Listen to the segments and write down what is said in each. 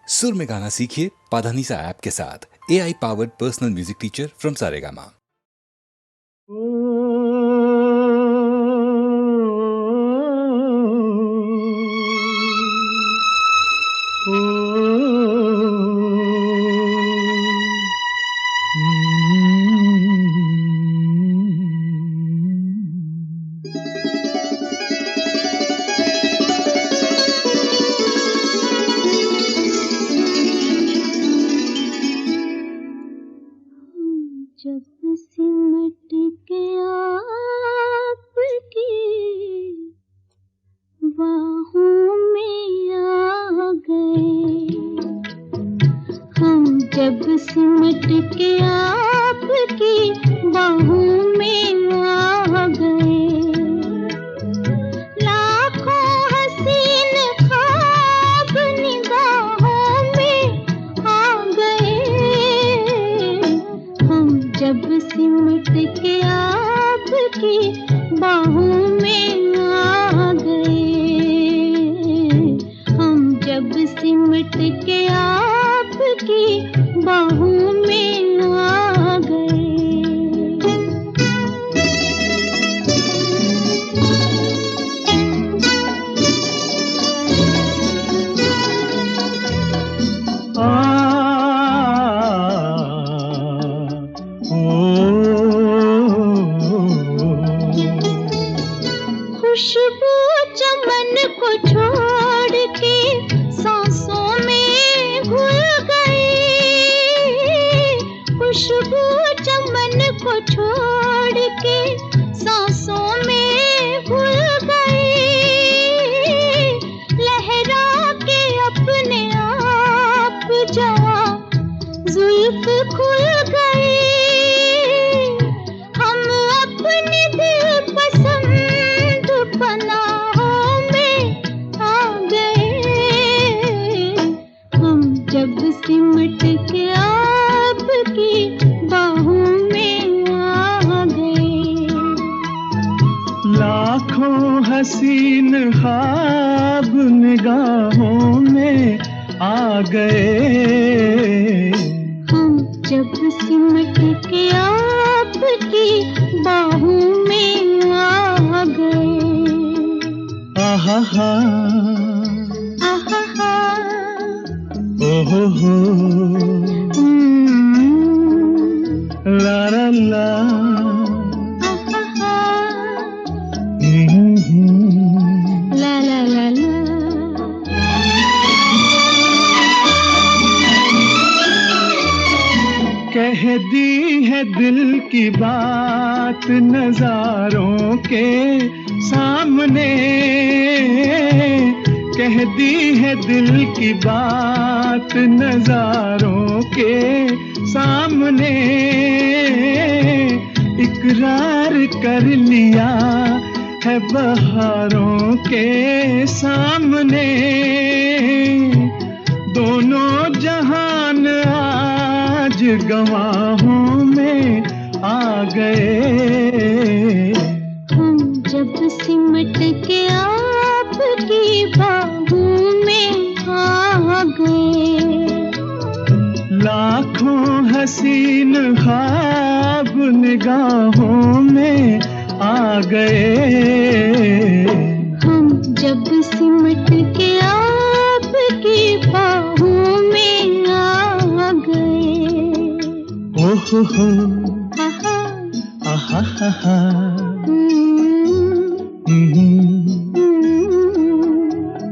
सुर में गाना सीखिए पाधानीसा ऐप के साथ। AI powered personal music teacher from Saregama. जब सिमट के आपकी बाहों में आ गए, हम जब सिमट के आपकी बाहों में आ गए, लाखों हसीन ख्वाब निगाहों में आ गए, हम जब सिमट के आपकी बाहों में आ गए, हम जब सिमट के आपकी बाहों में आ गए। खुशबू चमन को छोड़ के सांसों में घुल गई, खुशबू चमन को छोड़ के सांसों में घुल गई, लहरा के अपने आप जवां जुल्फ खुल गई, हम अपने दिल पसंद पनाहों में आ गए, हम जब सिमट के आपकी बाहों में आ गए। लाखों हसीन ख्वाब निगाहों में आ गए, हम जब सिमट के आपकी बाहों में आ गए। आहा हा, आहा हा, ओहो हो, ला ला ला, आहा हा, हम्म। ला ला ला ला। कह दी है दिल की बात नजारों के सामने, कह दी है दिल की बात नजारों के सामने, इकरार कर लिया है बहारों के सामने, दोनों जहान आज गवाहों में आ गए, हम जब सिमट के आपकी बाहों में आ गए। लाखों हसीन ख्वाब निगाहों में आ गए, हम जब सिमट के आपकी बाहों में आ गए। ओहो हो, आहा, आहा हा हा,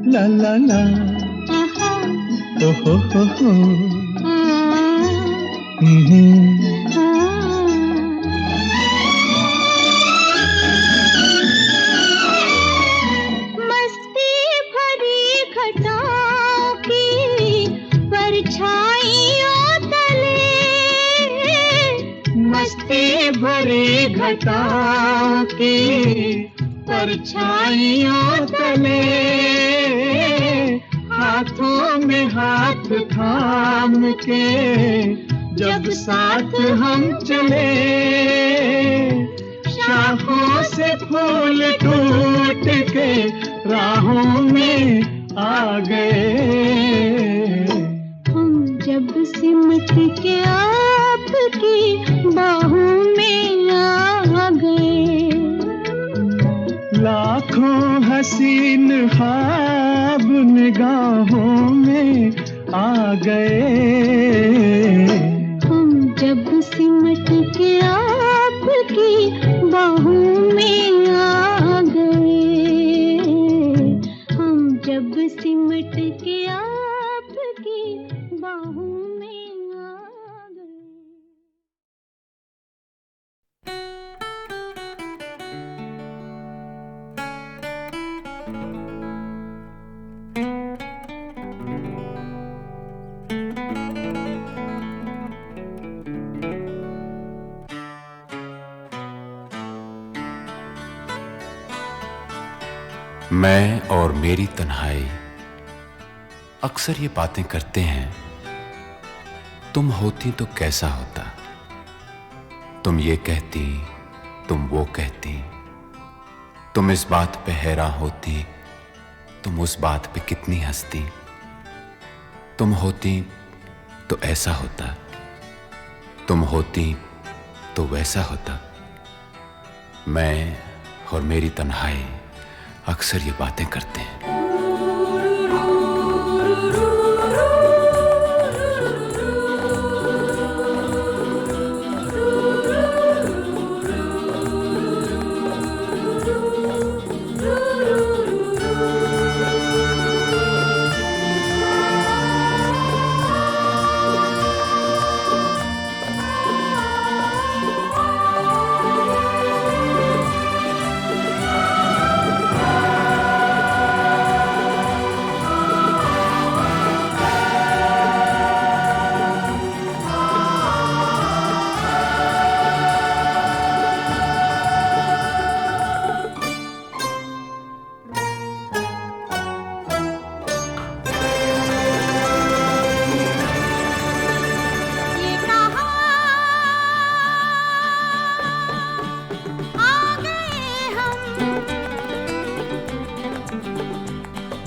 ला ला ला, आहा, ओहो हो, मस्ती भरी घटाओं की परछाइयों तले, मस्ती भरी घटाओं की परछाइयों तले, हाथों में हाथ थाम के जब साथ हम चले, शाखों से फूल टूट के राहों में आ गए, गए। हम जब सिमट के आपकी बाहों में आ गए, हम जब सिमट के आपकी बाहों में आ गए। मैं और मेरी तन्हाई अक्सर ये बातें करते हैं, तुम होती तो कैसा होता, तुम ये कहती, तुम वो कहती, तुम इस बात पे हैरान होती, तुम उस बात पे कितनी हंसती, तुम होती तो ऐसा होता, तुम होती तो वैसा होता। मैं और मेरी तन्हाई अक्सर ये बातें करते हैं।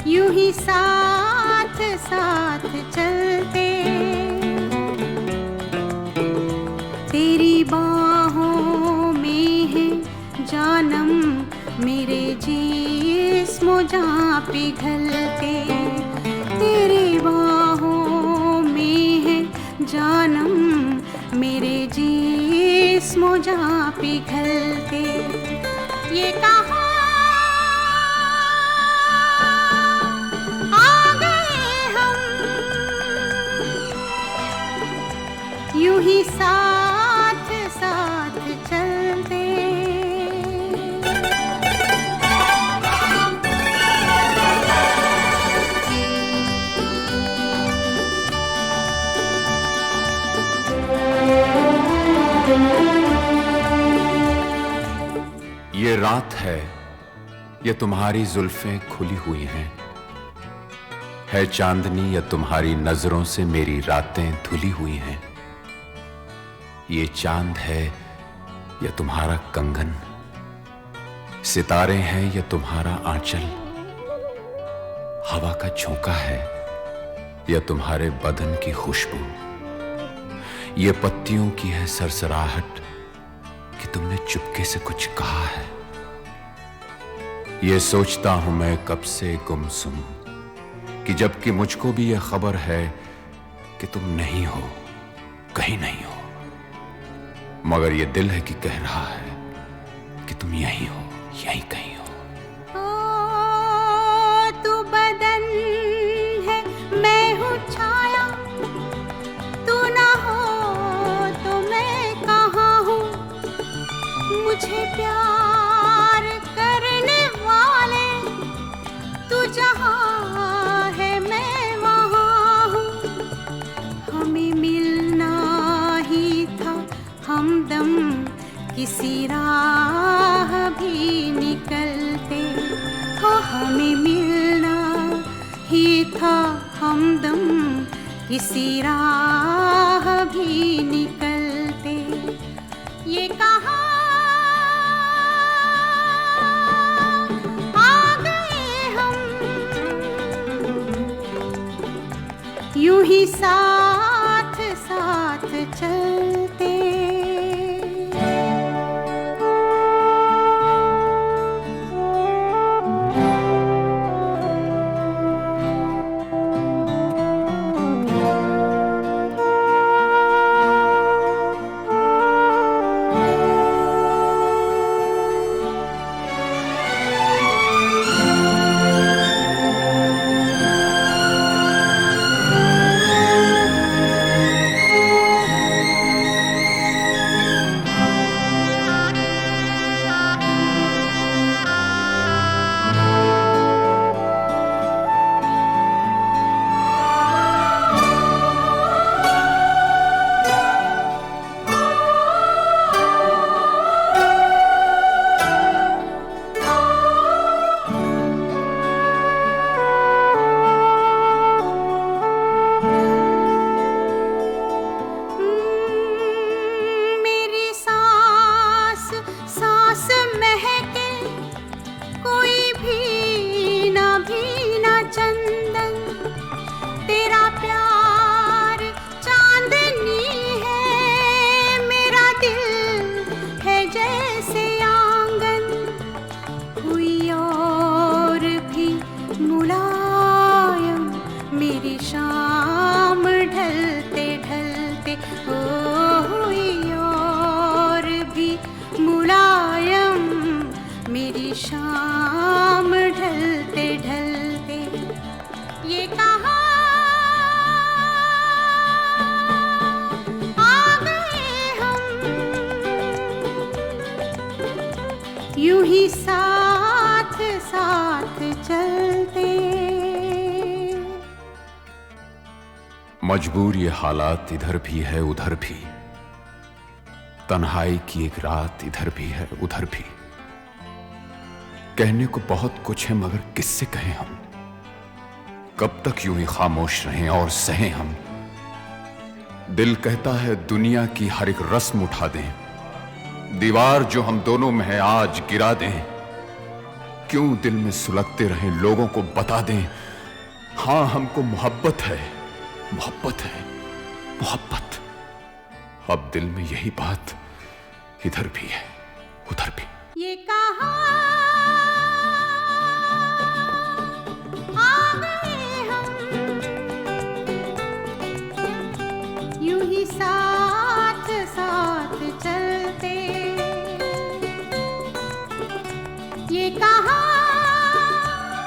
यूं ही साथ साथ चलते, तेरी बाहों में है जानम मेरे जिस्म जां पिघलते, तेरी बाहों में है जानम मेरे जिस्म जां पिघलते। ये कहा यूं ही साथ साथ चलते। ये रात है, ये तुम्हारी जुल्फें खुली हुई हैं, है चांदनी या तुम्हारी नजरों से मेरी रातें धुली हुई हैं। ये चांद है या तुम्हारा कंगन, सितारे हैं या तुम्हारा आंचल, हवा का झोंका है या तुम्हारे बदन की खुशबू, ये पत्तियों की है सरसराहट कि तुमने चुपके से कुछ कहा है। ये सोचता हूं मैं कब से गुमसुम कि जबकि मुझको भी यह खबर है कि तुम नहीं हो, कहीं नहीं हो, मगर ये दिल है कि कह रहा है कि तुम यहीं हो, यहीं कहीं हो। तू बदन है, मैं हूँ छाया, तू ना हो तो मैं कहाँ हूँ। मुझे प्यार करने वाले तू जहाँ है मैं वहाँ हूँ। हमें मिलना ही था हमदम किसी राह भी निकलते, हो हमें मिलना ही था हमदम किसी राह भी निकलते। ये कहा आ गए हम, यूं ही साथ साथ चलते। यूं ही साथ साथ चलते। मजबूर ये हालात इधर भी है उधर भी, तन्हाई की एक रात इधर भी है उधर भी। कहने को बहुत कुछ है मगर किससे कहें हम, कब तक यूं ही खामोश रहें और सहें हम। दिल कहता है दुनिया की हर एक रस्म उठा दें, दीवार जो हम दोनों में है आज गिरा दें। क्यों दिल में सुलगते रहें, लोगों को बता दें हां हमको मोहब्बत है, मोहब्बत है, मोहब्बत। अब दिल में यही बात इधर भी है उधर भी। ये कहाँ आ गए हम, यूं ही साथ साथ चलते। ये कहाँ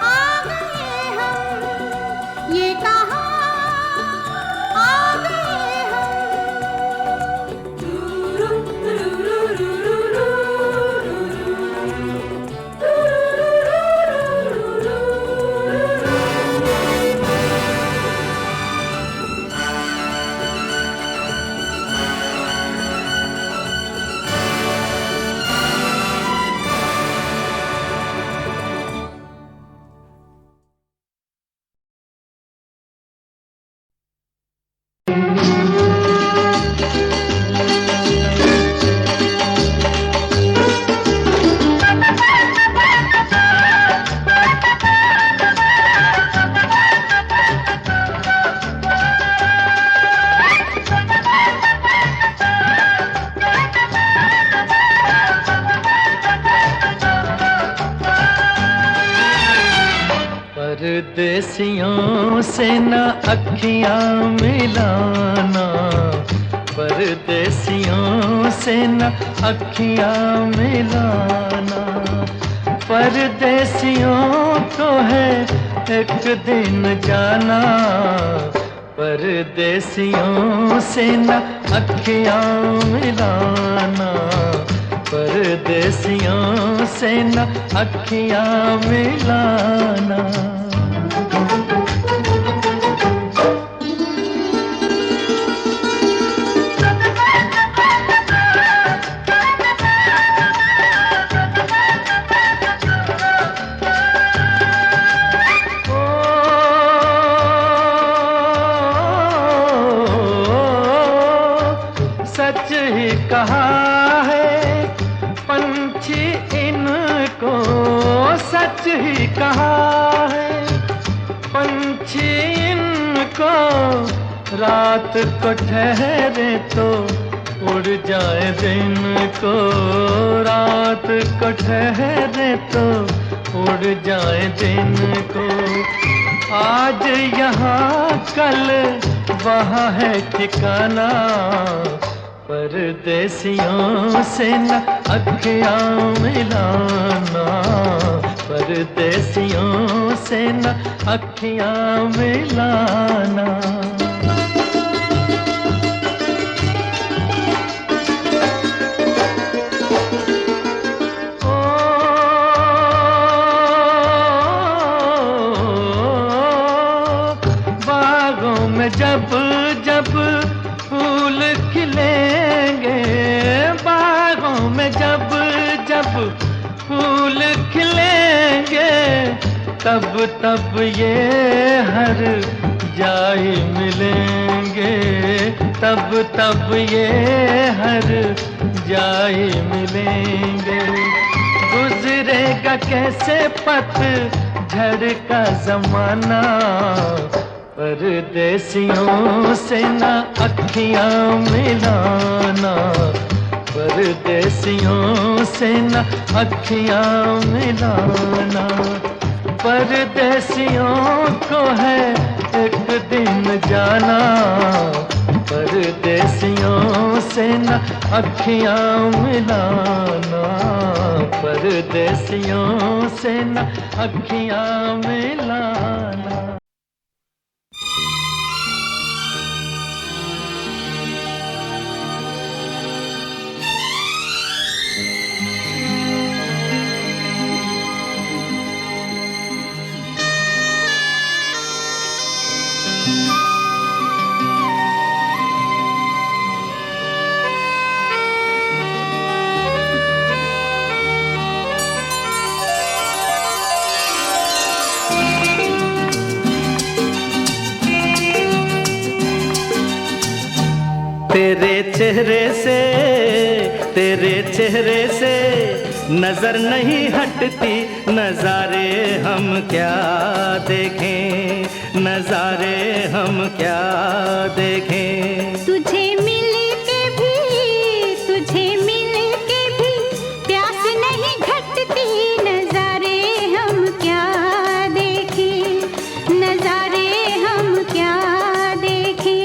आ गए हम, ये कहाँ आ गए परदेसियों से न अखियां मिलाना, परदेसियों से न अखियां मिलाना। परदेसियों को है एक दिन जाना, परदेसियों से न अखियां मिलाना, परदेसियों से न अखियां मिलाना। सच ही कहा है पंछी इनको, सच ही कहा है पंछी इनको। रात को ठहरे तो उड़ जाए दिन को, रात को ठहरे तो उड़ जाए दिन को। आज यहाँ कल वहाँ है ठिकाना, परदेसियों से न अखियां मिलाना, परदेसियों से न अखियां मिलाना। बागों में जब जब फूल खिलेंगे, बागों में जब जब फूल खिलेंगे, तब तब ये हर जाए मिलेंगे, तब तब ये हर जाए मिलेंगे। गुजरेगा कैसे पतझड़ का जमाना, परदेसियों से न अखियां मिलाना, परदेसियों से न अखियां मिलाना। परदेसियों को है एक दिन जाना, परदेसियों से न अखियां मिलाना, परदेसियों से न अखियां मिलाना। तेरे चेहरे से नजर नहीं हटती, नजारे हम क्या देखें, नजारे हम क्या देखें। तुझे मिल के भी प्यास नहीं घटती, नजारे हम क्या देखें, नजारे हम क्या देखें।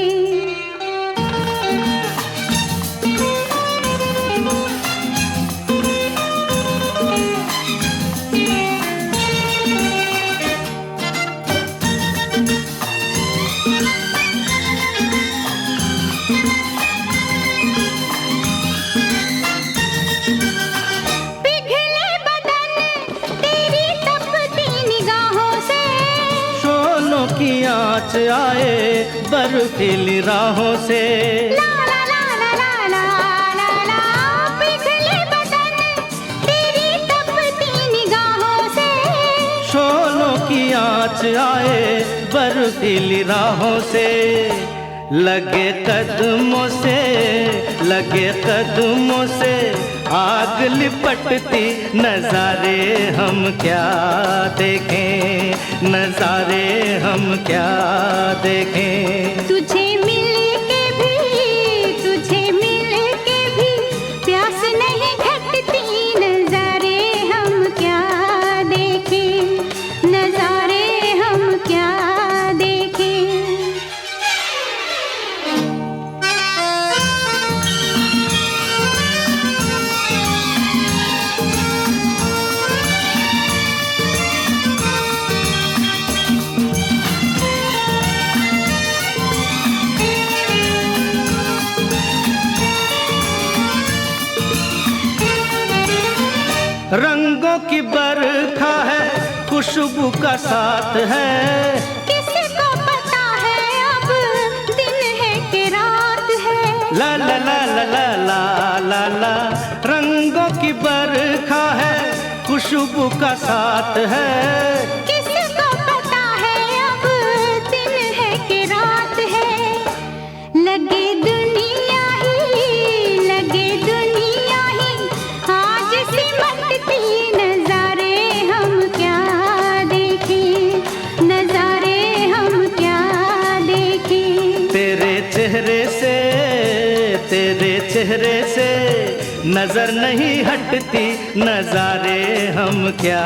पिघले बदन तेरी तपती निगाहों से, शोलों की आँच आए बर्फीली राहों से। ला ला ला ला ला ला ला ला। पिघले बदन तेरी तपती निगाहों से, शोलों की आँच आए बर्फीली राहों से। लगे कदमों से आग लिपटती, नजारे हम क्या देखें, नजारे हम क्या देखें। तुझे मिल के भी प्यास नहीं घटती, नजारे हम क्या देखें, नजारे हम क्या देखें। रंगों की बरखा है, खुशबू का साथ है। किसको पता है अब दिन है कि रात है। ला ला ला ला ला ला ला ला। रंगों की बरखा है, खुशबू का साथ है। किसको पता है अब दिन है कि रात है। लगे दुनिया ही आज सिमटती, नजारे हम क्या देखें, नजारे हम क्या देखें। तेरे चेहरे से नजर नहीं हटती, नजारे हम क्या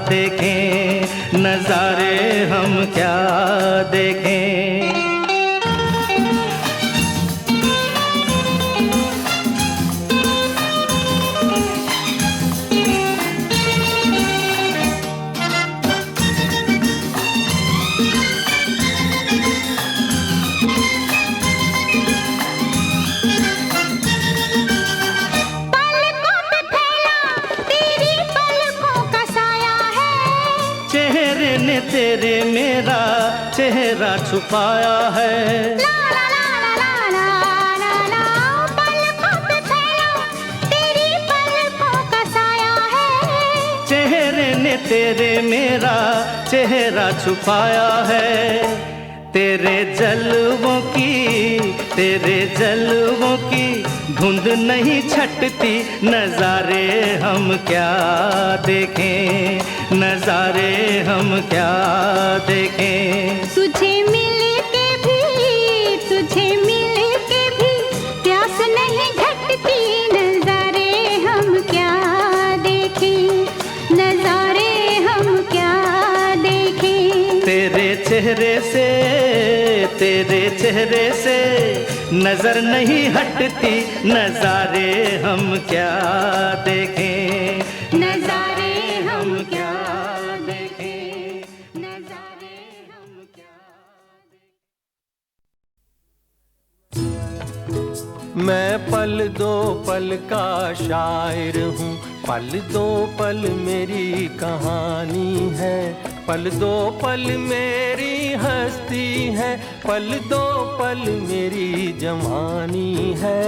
देखें, नजारे हम क्या देखें। पलकों पे फैला तेरी पलकों का साया है, चेहरे ने तेरे मेरा चेहरा छुपाया है। ला ला ला ला ला ला ला। पलकों पे फैला तेरी पलकों का साया है, चेहरे ने तेरे मेरा चेहरा छुपाया है। तेरे जलवों की धुंध नहीं छटती, नजारे हम क्या देखें, नजारे हम क्या देखें। तुझे मिल के भी प्यास नहीं घटती, नजारे हम क्या देखें, नजारे हम क्या देखें। तेरे चेहरे से नजर नहीं हटती, नजारे हम क्या देखें, नजारे हम क्या देखें, नजारे हम क्या देखें। मैं पल दो पल का शायर हूँ, पल दो पल मेरी कहानी है। पल दो पल मेरी हस्ती है, पल दो पल मेरी जवानी है।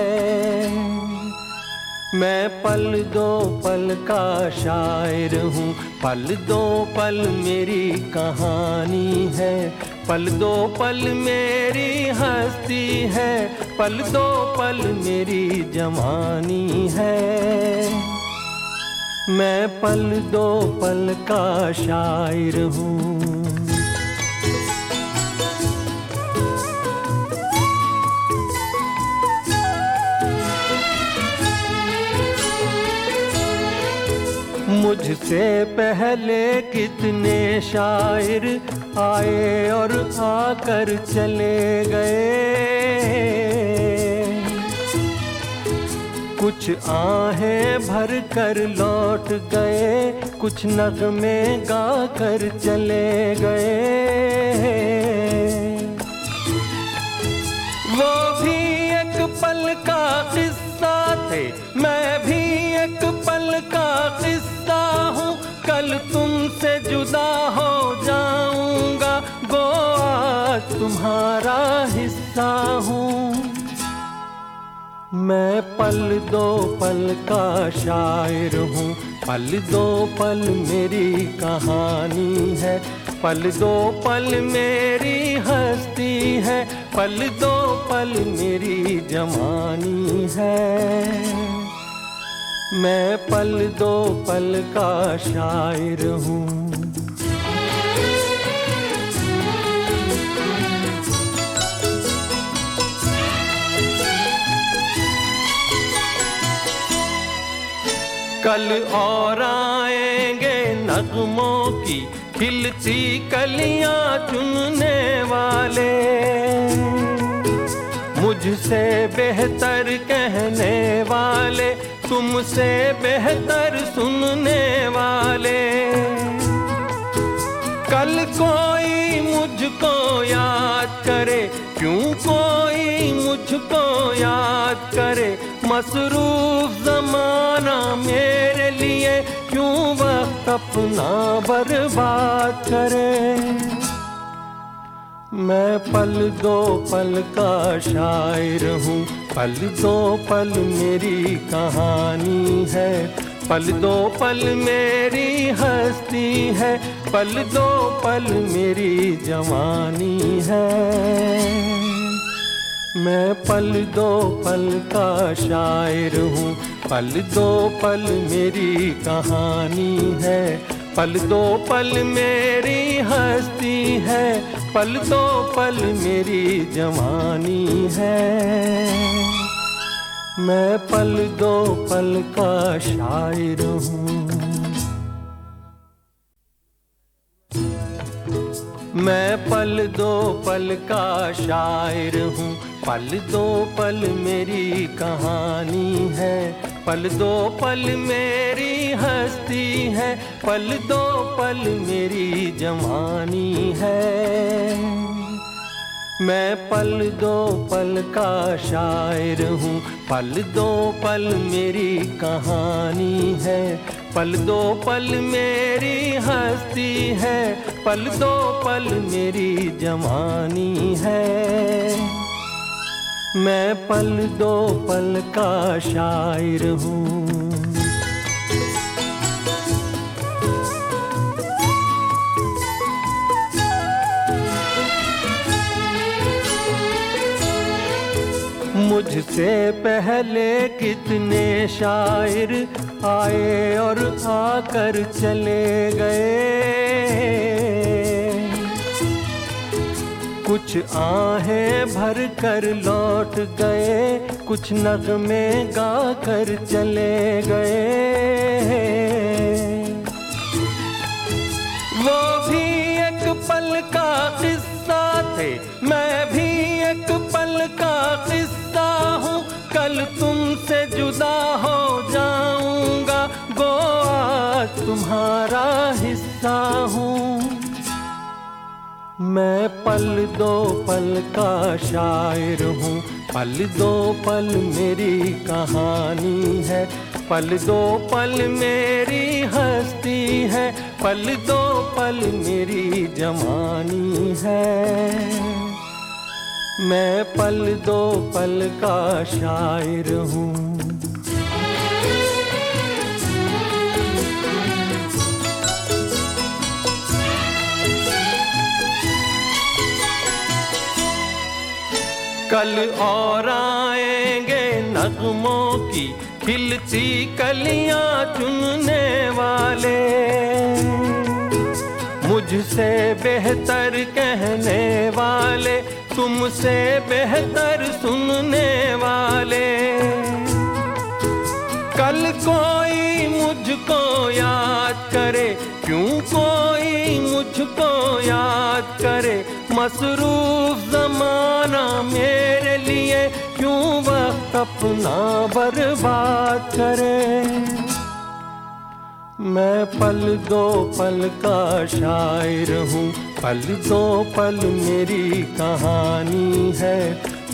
मैं पल दो पल का शायर हूँ, पल दो पल मेरी कहानी है। पल दो पल मेरी हस्ती हस्ती है, पल दो पल मेरी जवानी है। मैं पल दो पल का शायर हूँ। मुझसे पहले कितने शायर आए और आकर चले गए। कुछ आहें भर कर लौट गए, कुछ नगमे गा कर चले गए। वो भी एक पल का किस्सा थे, मैं भी एक पल का किस्सा हूँ। कल तुमसे जुदा हो जाऊंगा, गो आज तुम्हारा हिस्सा हूँ। मैं पल दो पल का शायर हूँ, पल दो पल मेरी कहानी है। पल दो पल मेरी हस्ती है, पल दो पल मेरी जवानी है। मैं पल दो पल का शायर हूँ। कल और आएंगे नगमों की खिलती कलियां चुनने वाले, मुझसे बेहतर कहने वाले, तुमसे बेहतर सुनने वाले। कल कोई मुझको याद करे, क्यों कोई मुझको याद करे। मसरूफ ज़माना मेरे लिए क्यों वक्त अपना बर्बाद करे। मैं पल दो पल का शायर हूँ, पल दो पल मेरी कहानी है। पल दो पल मेरी हस्ती है, पल दो पल मेरी जवानी है। मैं पल दो पल का शायर हूँ, पल दो पल मेरी कहानी है। पल दो पल मेरी हस्ती है, पल दो पल मेरी जवानी है। मैं पल दो पल का शायर हूँ। मैं पल दो पल का शायर हूँ, पल दो पल मेरी कहानी है। पल दो पल मेरी हस्ती है, पल दो पल मेरी जवानी है। मैं पल दो पल का शायर हूँ, पल दो पल मेरी कहानी है। पल दो पल मेरी हस्ती है, पल दो पल मेरी जवानी है। मैं पल दो पल का शायर हूँ। मुझसे पहले कितने शायर आए और आकर चले गए। कुछ आहें भर कर लौट गए, कुछ नगमे गा कर चले गए। वो भी एक पल का किस्सा थे, मैं भी एक पल का किस्सा हूँ। कल तुमसे जुदा हो जाऊंगा, गो आज तुम्हारा हिस्सा हूँ। मैं पल दो पल का शायर हूँ, पल दो पल मेरी कहानी है। पल दो पल मेरी हस्ती है, पल दो पल मेरी जवानी है। मैं पल दो पल का शायर हूँ। कल और आएंगे नगमों की खिलती कलियां चुनने वाले, मुझसे बेहतर कहने वाले, तुमसे बेहतर सुनने वाले। कल कोई मुझको याद करे, क्यों कोई मुझको याद करे, मसरूफ जमाना मेरे लिए क्यों वक्त अपना बर्बाद करे। मैं पल दो पल का शायर हूँ, पल दो पल मेरी कहानी है,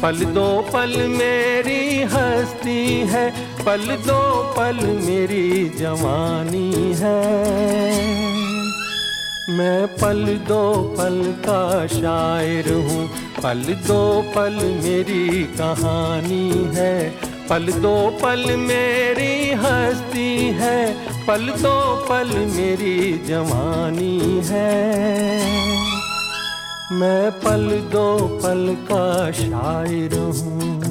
पल दो पल मेरी हस्ती है, पल दो पल मेरी जवानी है। मैं पल दो पल का शायर हूँ, पल दो पल मेरी कहानी है, पल दो पल मेरी हस्ती है, पल दो पल मेरी जवानी है। मैं पल दो पल का शायर हूँ।